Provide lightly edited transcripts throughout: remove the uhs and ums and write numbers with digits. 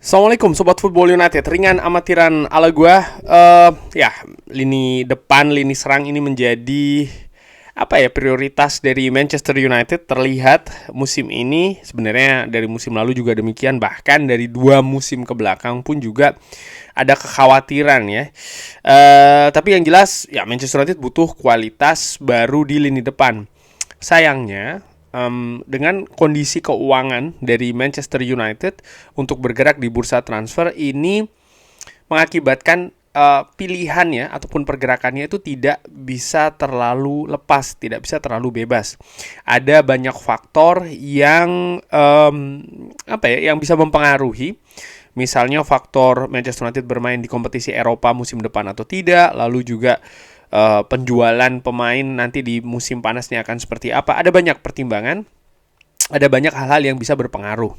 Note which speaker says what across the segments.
Speaker 1: Assalamualaikum Sobat Football United. Ringan amatiran ala gua. Ya, lini depan, lini serang ini menjadi prioritas dari Manchester United. Terlihat musim ini, sebenarnya dari musim lalu juga demikian, bahkan dari 2 musim ke belakang pun juga ada kekhawatiran ya. Tapi yang jelas ya Manchester United butuh kualitas baru di lini depan. Sayangnya dengan kondisi keuangan dari Manchester United untuk bergerak di bursa transfer ini mengakibatkan pilihannya ataupun pergerakannya itu tidak bisa terlalu lepas, tidak bisa terlalu bebas. Ada banyak faktor yang yang bisa mempengaruhi. Misalnya faktor Manchester United bermain di kompetisi Eropa musim depan atau tidak, lalu juga penjualan pemain nanti di musim panasnya akan seperti apa. Ada banyak pertimbangan, ada banyak hal-hal yang bisa berpengaruh.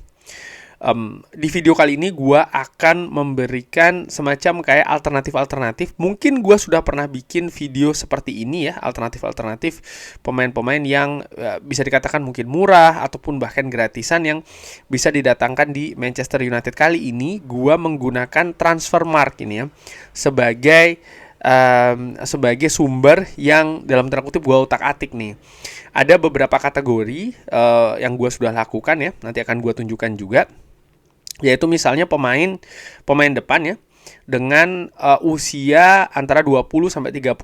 Speaker 1: Di video kali ini gue akan memberikan semacam kayak alternatif-alternatif. Mungkin gue sudah pernah bikin video seperti ini ya, alternatif-alternatif pemain-pemain yang bisa dikatakan mungkin murah ataupun bahkan gratisan yang bisa didatangkan di Manchester United. Kali ini gue menggunakan Transfermarkt ini ya sebagai sumber yang dalam tanda kutip gue utak-atik nih. Ada beberapa kategori yang gue sudah lakukan ya, nanti akan gue tunjukkan juga. Yaitu misalnya pemain depan ya, dengan usia antara 20 sampai 30,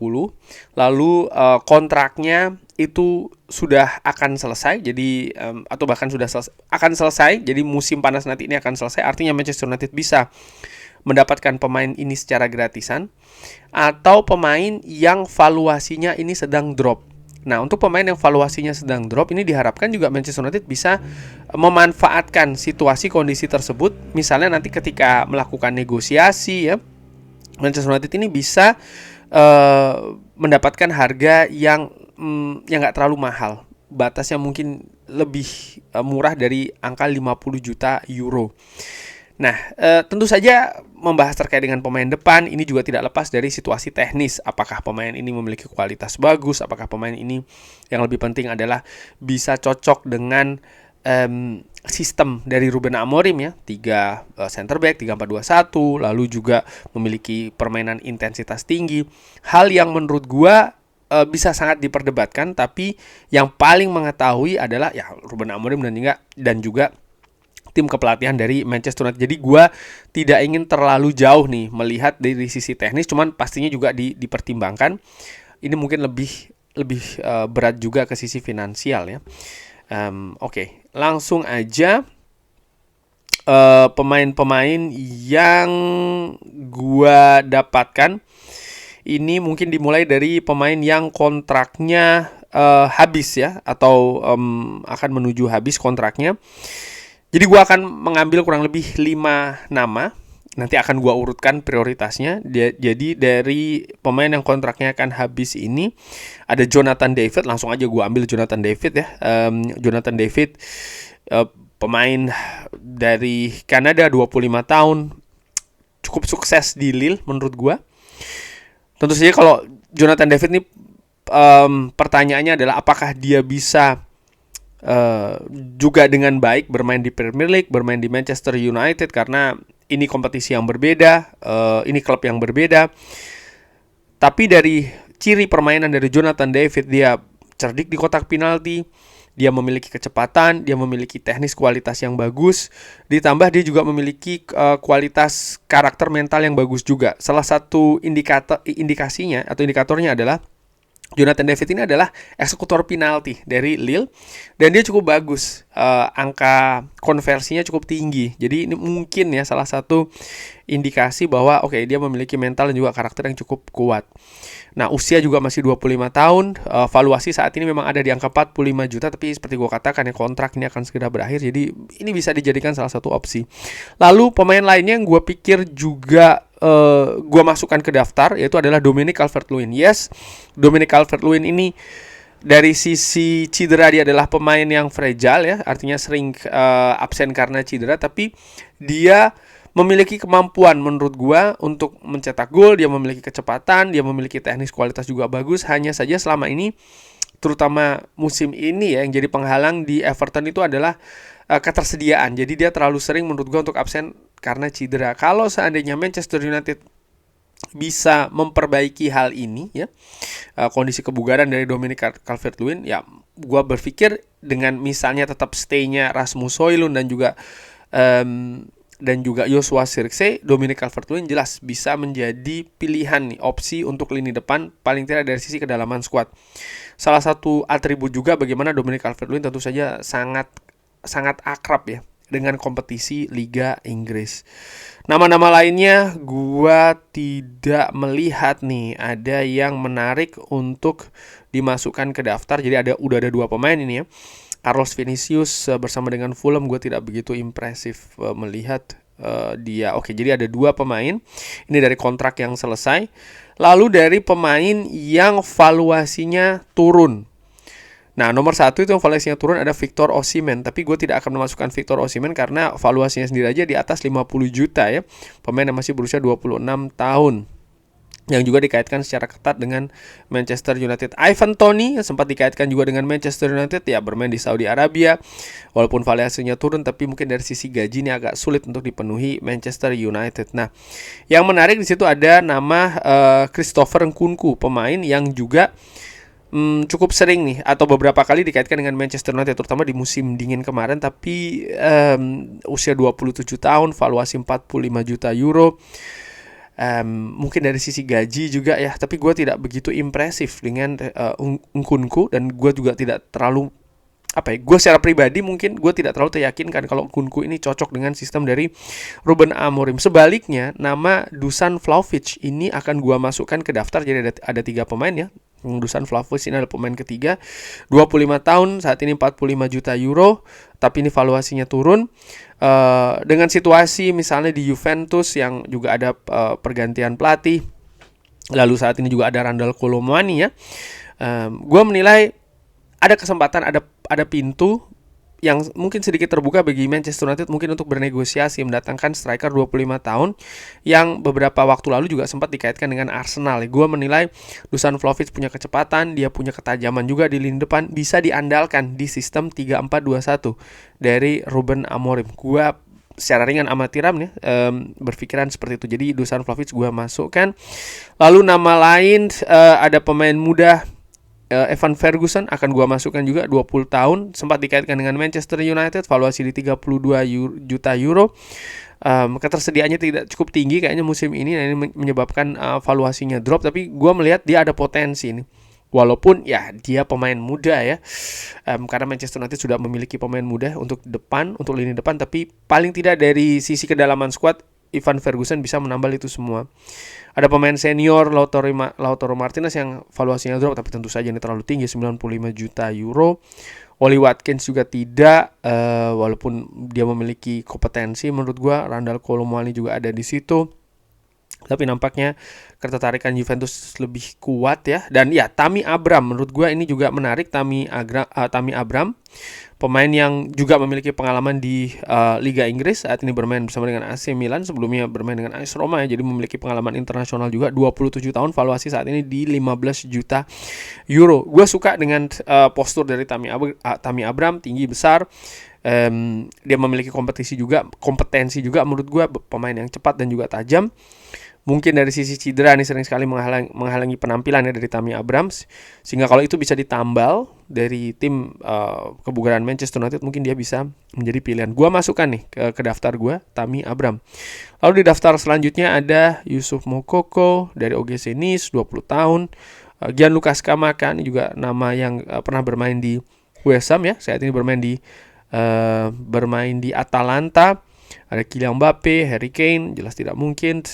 Speaker 1: lalu kontraknya itu sudah akan selesai, jadi atau bahkan sudah akan selesai, jadi musim panas nanti ini akan selesai. Artinya Manchester United bisa mendapatkan pemain ini secara gratisan, atau pemain yang valuasinya ini sedang drop. Nah, untuk pemain yang valuasinya sedang drop ini diharapkan juga Manchester United bisa memanfaatkan situasi kondisi tersebut. Misalnya nanti ketika melakukan negosiasi ya, Manchester United ini bisa mendapatkan harga yang nggak terlalu mahal. Batasnya mungkin lebih murah dari angka 50 juta euro. Nah, tentu saja membahas terkait dengan pemain depan ini juga tidak lepas dari situasi teknis. Apakah pemain ini memiliki kualitas bagus? Apakah pemain ini yang lebih penting adalah bisa cocok dengan sistem dari Ruben Amorim ya, 3 center back, 3-4-2-1, lalu juga memiliki permainan intensitas tinggi. Hal yang menurut gua bisa sangat diperdebatkan, tapi yang paling mengetahui adalah ya Ruben Amorim dan juga tim kepelatihan dari Manchester United. Jadi gue tidak ingin terlalu jauh nih melihat dari sisi teknis, cuman pastinya juga dipertimbangkan. Ini mungkin lebih berat juga ke sisi finansial ya. Oke, langsung aja pemain-pemain yang gue dapatkan. Ini mungkin dimulai dari pemain yang kontraknya habis ya, atau akan menuju habis kontraknya. Jadi gue akan mengambil kurang lebih 5 nama. Nanti akan gue urutkan prioritasnya. Jadi dari pemain yang kontraknya akan habis ini ada Jonathan David. Langsung aja gue ambil Jonathan David ya. Jonathan David pemain dari Kanada, 25 tahun. Cukup sukses di Lille menurut gue. Tentu saja kalau Jonathan David ini pertanyaannya adalah apakah dia bisa juga dengan baik bermain di Premier League, bermain di Manchester United, karena ini kompetisi yang berbeda, ini klub yang berbeda. Tapi dari ciri permainan dari Jonathan David, dia cerdik di kotak penalti, dia memiliki kecepatan, dia memiliki teknis kualitas yang bagus, ditambah dia juga memiliki kualitas karakter mental yang bagus juga. Salah satu indikatornya adalah Jonathan David ini adalah eksekutor penalti dari Lille dan dia cukup bagus, angka konversinya cukup tinggi. Jadi ini mungkin ya salah satu indikasi bahwa dia memiliki mental dan juga karakter yang cukup kuat. Nah, usia juga masih 25 tahun, valuasi saat ini memang ada di angka 45 juta, tapi seperti gue katakan ya kontrak ini akan segera berakhir, jadi ini bisa dijadikan salah satu opsi. Lalu pemain lainnya yang gue pikir juga gue masukkan ke daftar yaitu adalah Dominic Calvert-Lewin. Yes, Dominic Calvert-Lewin ini dari sisi cedera dia adalah pemain yang fragile ya, artinya sering absen karena cedera, tapi dia memiliki kemampuan menurut gua untuk mencetak gol, dia memiliki kecepatan, dia memiliki teknis kualitas juga bagus. Hanya saja selama ini, terutama musim ini ya, yang jadi penghalang di Everton itu adalah ketersediaan. Jadi dia terlalu sering menurut gua untuk absen karena cedera. Kalau seandainya Manchester United bisa memperbaiki hal ini ya, kondisi kebugaran dari Dominic Calvert-Lewin, ya gue berpikir dengan misalnya tetap stay-nya Rasmus Højlund dan juga Joshua Zirkzee, Dominic Calvert-Lewin jelas bisa menjadi pilihan nih, opsi untuk lini depan paling tidak dari sisi kedalaman skuad. Salah satu atribut juga bagaimana Dominic Calvert-Lewin tentu saja sangat akrab ya dengan kompetisi Liga Inggris. Nama-nama lainnya gua tidak melihat nih ada yang menarik untuk dimasukkan ke daftar. Jadi udah ada 2 pemain ini ya. Carlos Vinicius bersama dengan Fulham gue tidak begitu impresif melihat dia. Oke, jadi ada 2 pemain. Ini dari kontrak yang selesai. Lalu dari pemain yang valuasinya turun. Nah, nomor 1 itu yang valuasinya turun ada Victor Osimhen. Tapi gue tidak akan memasukkan Victor Osimhen karena valuasinya sendiri aja di atas 50 juta ya. Pemain yang masih berusia 26 tahun. Yang juga dikaitkan secara ketat dengan Manchester United. Ivan Toney yang sempat dikaitkan juga dengan Manchester United, ya bermain di Saudi Arabia. Walaupun valuasinya turun, tapi mungkin dari sisi gaji ini agak sulit untuk dipenuhi Manchester United. Nah, yang menarik di situ ada nama Christopher Nkunku, pemain yang juga cukup sering nih atau beberapa kali dikaitkan dengan Manchester United, terutama di musim dingin kemarin. Tapi usia 27 tahun, valuasi 45 juta euro. Mungkin dari sisi gaji juga ya, tapi gue tidak begitu impresif dengan Nkunku, dan gue juga tidak terlalu gue secara pribadi mungkin gue tidak terlalu teryakinkan kalau Nkunku ini cocok dengan sistem dari Ruben Amorim. Sebaliknya, nama Dusan Vlahovic ini akan gue masukkan ke daftar. Jadi ada 3 pemain ya. Dusan Vlahovic ini adalah pemain ketiga, 25 tahun, saat ini 45 juta euro, tapi ini valuasinya turun. Dengan situasi misalnya di Juventus yang juga ada pergantian pelatih, lalu saat ini juga ada Randal Kolo Muani ya, gue menilai ada kesempatan, ada pintu yang mungkin sedikit terbuka bagi Manchester United mungkin untuk bernegosiasi mendatangkan striker 25 tahun yang beberapa waktu lalu juga sempat dikaitkan dengan Arsenal. Gue menilai Dusan Vlahovic punya kecepatan, dia punya ketajaman juga di lini depan, bisa diandalkan di sistem 3-4-2-1 dari Ruben Amorim. Gue secara ringan amatiran ya, berpikiran seperti itu. Jadi Dusan Vlahovic gue masukkan. Lalu nama lain ada pemain muda Evan Ferguson akan gua masukkan juga, 20 tahun, sempat dikaitkan dengan Manchester United, valuasi di 32 juta euro. Ketersediaannya tidak cukup tinggi kayaknya musim ini, nah ini menyebabkan valuasinya drop, tapi gua melihat dia ada potensi ini. Walaupun ya dia pemain muda ya, karena Manchester United sudah memiliki pemain muda untuk lini depan, tapi paling tidak dari sisi kedalaman skuad Evan Ferguson bisa menambal itu semua. Ada pemain senior Lautaro Martinez yang valuasinya drop, tapi tentu saja ini terlalu tinggi, 95 juta euro. Oli Watkins juga tidak, walaupun dia memiliki kompetensi menurut gua. Randal Kolo Muani juga ada di situ, tapi nampaknya ketertarikan Juventus lebih kuat ya. Dan ya, Tammy Abraham menurut gue ini juga menarik. Tammy Abraham, pemain yang juga memiliki pengalaman di Liga Inggris, saat ini bermain bersama dengan AC Milan, sebelumnya bermain dengan AS Roma ya, jadi memiliki pengalaman internasional juga. 27 tahun, valuasi saat ini di 15 juta euro. Gue suka dengan postur dari Tammy Abraham, tinggi besar. Dia memiliki kompetensi juga menurut gue, pemain yang cepat dan juga tajam. Mungkin dari sisi cedera nih sering sekali menghalangi penampilannya dari Tammy Abraham, sehingga kalau itu bisa ditambal dari tim kebugaran Manchester United, mungkin dia bisa menjadi pilihan. Gua masukkan nih ke daftar gua Tammy Abraham. Lalu di daftar selanjutnya ada Yusuf Moukoko dari OGC Nice, 20 tahun. Gianluca Scamacca, ini juga nama yang pernah bermain di West Ham ya, saat ini bermain di Atalanta. Ada Kylian Mbappe, Harry Kane, jelas tidak mungkin.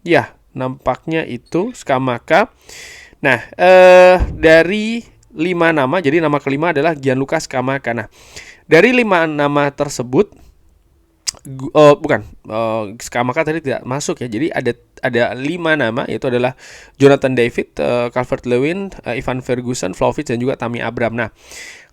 Speaker 1: Ya, nampaknya itu Scamacca. Nah, dari 5 nama, jadi nama kelima adalah Gianluca Scamacca. Nah, dari 5 nama tersebut, Scamacca tadi tidak masuk ya. Jadi ada 5 nama, yaitu adalah Jonathan David, Calvert-Lewin, Evan Ferguson, Vlahovic, dan juga Tammy Abraham. Nah,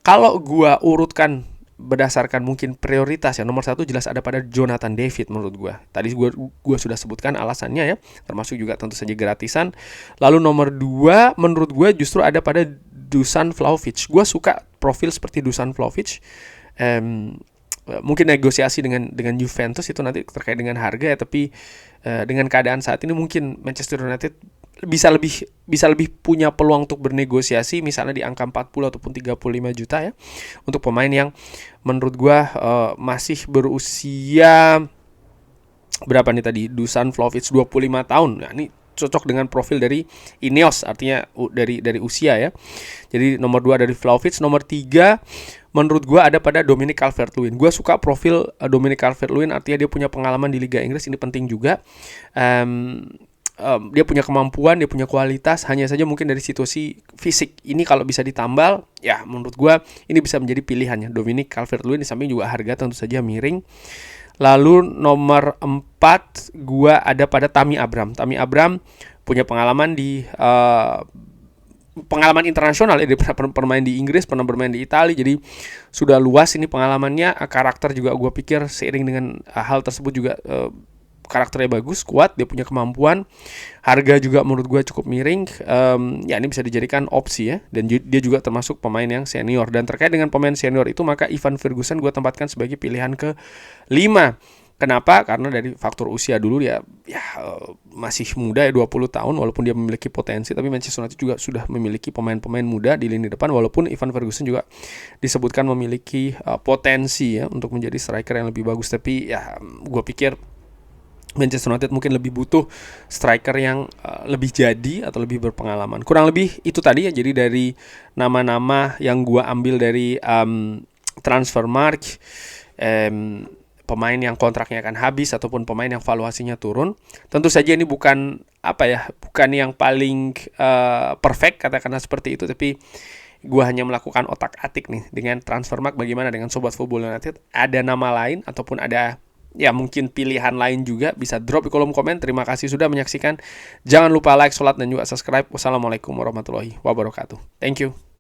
Speaker 1: kalau gua urutkan berdasarkan mungkin prioritas ya, nomor 1 jelas ada pada Jonathan David menurut gue. Tadi gue sudah sebutkan alasannya ya, termasuk juga tentu saja gratisan. Lalu nomor 2 menurut gue justru ada pada Dusan Vlahovic. Gue suka profil seperti Dusan Vlahovic. mungkin negosiasi dengan Juventus itu nanti terkait dengan harga ya, tapi dengan keadaan saat ini mungkin Manchester United bisa lebih punya peluang untuk bernegosiasi misalnya di angka 40 ataupun 35 juta ya untuk pemain yang menurut gua masih berusia berapa nih tadi, Dusan Vlahovic 25 tahun. Nah, ini cocok dengan profil dari Ineos, artinya dari usia ya. Jadi nomor 2 dari Vlahovic, nomor 3 menurut gue ada pada Dominic Calvert-Lewin. Gue suka profil Dominic Calvert-Lewin, artinya dia punya pengalaman di Liga Inggris, ini penting juga. Dia punya kemampuan, dia punya kualitas, hanya saja mungkin dari situasi fisik ini kalau bisa ditambal, ya menurut gue ini bisa menjadi pilihannya Dominic Calvert-Lewin. Di samping juga harga tentu saja miring. Lalu nomor 4 gua ada pada Tammy Abraham. Tammy Abraham punya pengalaman di pengalaman internasional ya, dia pernah bermain di Inggris, pernah bermain di Italia, jadi sudah luas ini pengalamannya. Karakter juga gue pikir seiring dengan hal tersebut juga karakternya bagus, kuat, dia punya kemampuan. Harga juga menurut gue cukup miring. Ya ini bisa dijadikan opsi ya. Dan dia juga termasuk pemain yang senior. Dan terkait dengan pemain senior itu, maka Ivan Ferguson gue tempatkan sebagai pilihan ke-5. Kenapa? Karena dari faktor usia dulu dia masih muda ya, 20 tahun, walaupun dia memiliki potensi, tapi Manchester United juga sudah memiliki pemain-pemain muda di lini depan, walaupun Ivan Ferguson juga disebutkan memiliki potensi ya untuk menjadi striker yang lebih bagus. Tapi ya gue pikir Manchester United mungkin lebih butuh striker yang lebih jadi atau lebih berpengalaman. Kurang lebih itu tadi ya. Jadi dari nama-nama yang gue ambil dari Transfermarkt, pemain yang kontraknya akan habis ataupun pemain yang valuasinya turun. Tentu saja ini bukan bukan yang paling perfect katakanlah seperti itu, tapi gue hanya melakukan otak-atik nih dengan Transfermarkt. Bagaimana dengan Sobat Football United? Ada nama lain ataupun ada ya mungkin pilihan lain juga, bisa drop di kolom komen. Terima kasih sudah menyaksikan. Jangan lupa like, sholat, dan juga subscribe. Wassalamualaikum warahmatullahi wabarakatuh. Thank you.